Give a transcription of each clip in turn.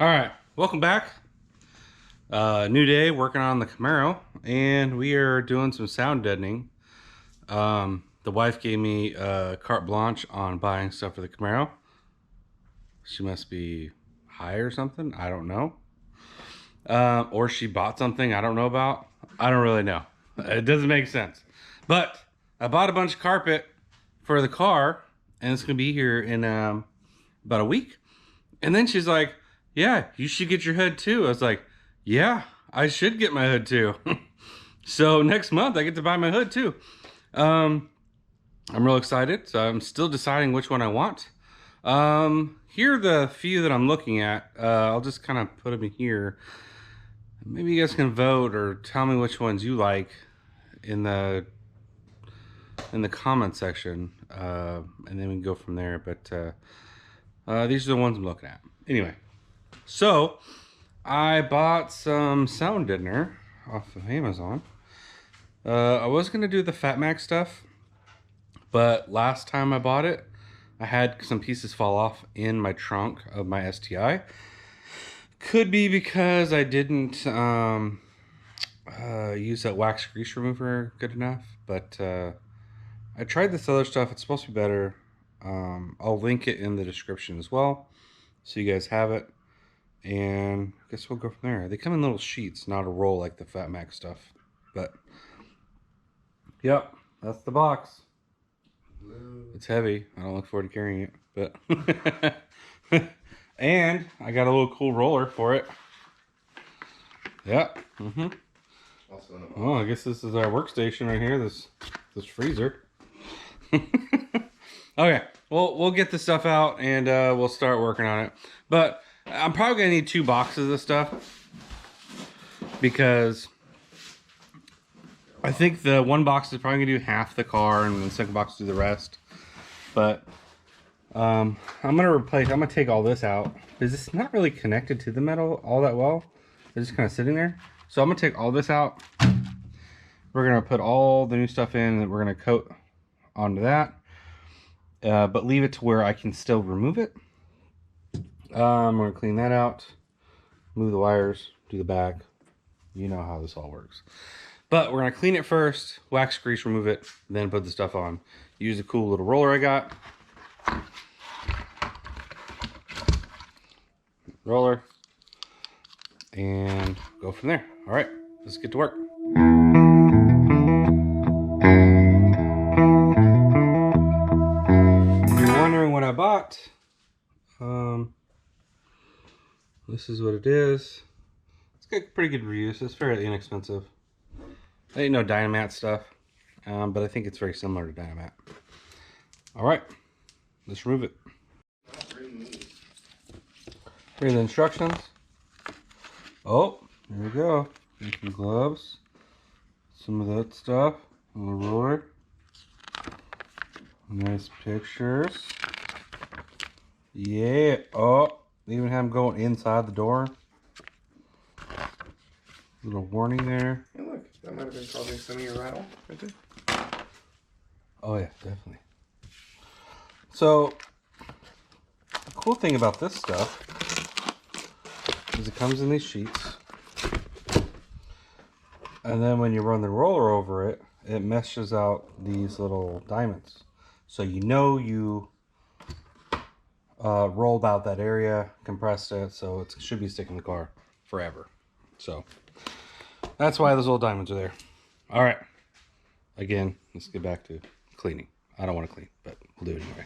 All right, welcome back. New day, working on the Camaro, and we are doing some sound deadening. The wife gave me carte blanche on buying stuff for the Camaro. She must be high or something. I don't know. Or she bought something I don't know about. I don't really know. It doesn't make sense. But I bought a bunch of carpet for the car, and it's gonna be here in about a week. And then she's like, yeah, you should get your hood too. I was like, yeah, I should get my hood too. So next month I get to buy my hood too. I'm real excited. So I'm still deciding which one I want. Here are the few that I'm looking at. I'll just kind of put them in here. Maybe you guys can vote or tell me which ones you like in the comment section. And then we can go from there. But these are the ones I'm looking at. Anyway, so I bought some sound deadener off of Amazon. I was going to do the CamaroMac stuff, but last time I bought it, I had some pieces fall off in my trunk of my STI. Could be because I didn't use that wax grease remover good enough, but I tried this other stuff. It's supposed to be better. I'll link it in the description as well, so you guys have it. And I guess we'll go from there. They come in little sheets, not a roll like the CamaroMac stuff. But, yep, that's the box. It's heavy. I don't look forward to carrying it. But and I got a little cool roller for it. Yep. Oh, I guess this is our workstation right here. This freezer. Okay, well, we'll get the stuff out and we'll start working on it. But I'm probably gonna need 2 boxes of stuff because I think the one box is probably gonna do half the car and the second box do the rest. But I'm gonna take all this out because it's not really connected to the metal all that well. It's just kind of sitting there. So I'm gonna take all this out. We're gonna put all the new stuff in and we're gonna coat onto that. But leave it to where I can still remove it. I'm going to clean that out, move the wires, do the back. You know how this all works. But we're going to clean it first, wax grease, remove it, then put the stuff on. Use a cool little roller I got. Roller. And go from there. All right, let's get to work. What I bought, this is what it is. It's got pretty good reviews. It's fairly inexpensive. I ain't no Dynamat stuff, but I think it's very similar to Dynamat. All right, let's remove it. Here are the instructions. Oh, there we go. Here's some gloves, some of that stuff on the roller. Nice pictures. Yeah. Oh, they even have them going inside the door. Little warning there. Hey, look, that might have been causing some of your rattle right there. Oh yeah, definitely. So the cool thing about this stuff is it comes in these sheets, and then when you run the roller over it, it meshes out these little diamonds. So you know you rolled out that area, compressed it, so it should be sticking in the car forever. So that's why those little diamonds are there. All right. Again, let's get back to cleaning. I don't want to clean, but we'll do it anyway.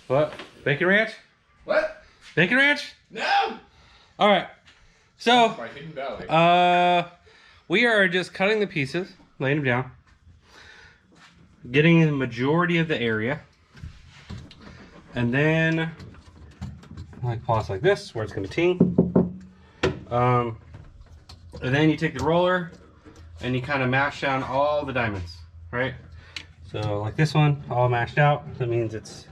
What? Bacon ranch? What? Bacon ranch? No! All right. So, My hidden valley. we are just cutting the pieces, laying them down, getting the majority of the area, and then like pause like this, where it's going to ting. And then you take the roller and you kind of mash down all the diamonds, right? So like this one, all mashed out. That means it's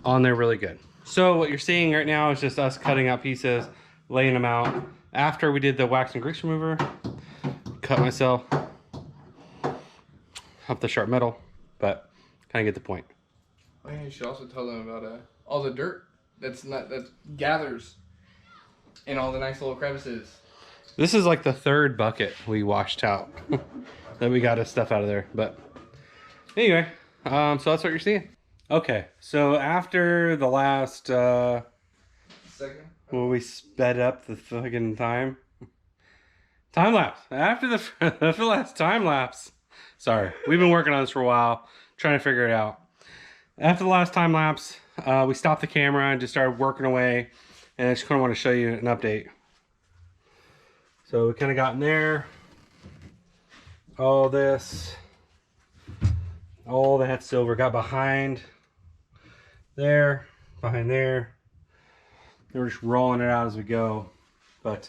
on there really good. So what you're seeing right now is just us cutting out pieces, laying them out. After we did the wax and grease remover, cut myself up the sharp metal, but kind of get the point. Oh, yeah, you should also tell them about all the dirt that gathers in all the nice little crevices. This is like the third bucket we washed out that we got his stuff out of there. But anyway, so that's what you're seeing. Okay, so after the last Second. well, we sped up the fucking time lapse. After the last time lapse. Sorry, we've been working on this for a while, trying to figure it out. After the last time lapse, we stopped the camera and just started working away, and I just kind of want to show you an update. So we kind of got in there, all this, all that silver got behind there, behind there. We're just rolling it out as we go. But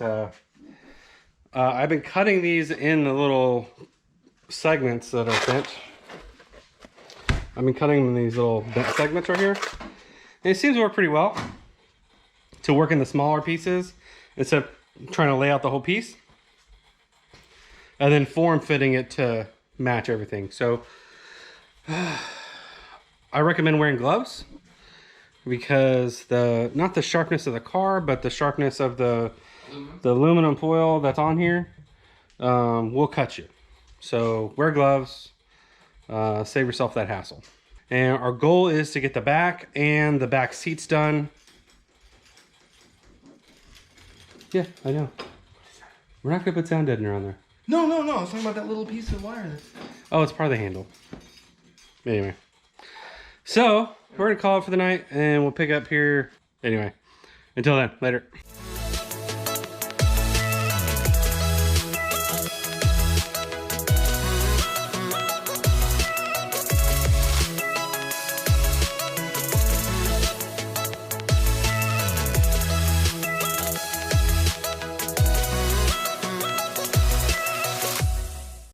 I've been cutting these in the little segments that are bent. I've been cutting them in these little bent segments right here. And it seems to work pretty well to work in the smaller pieces instead of trying to lay out the whole piece. And then form fitting it to match everything. So I recommend wearing gloves because not the sharpness of the car, but the sharpness of the aluminum foil that's on here will cut you. So wear gloves, save yourself that hassle. And our goal is to get the back and the back seats done. Yeah, I know. We're not gonna put sound deadener on there. No. I was talking about that little piece of wire. Oh, it's part of the handle. Anyway. So, we're gonna call it for the night and we'll pick up here. Anyway, until then, later.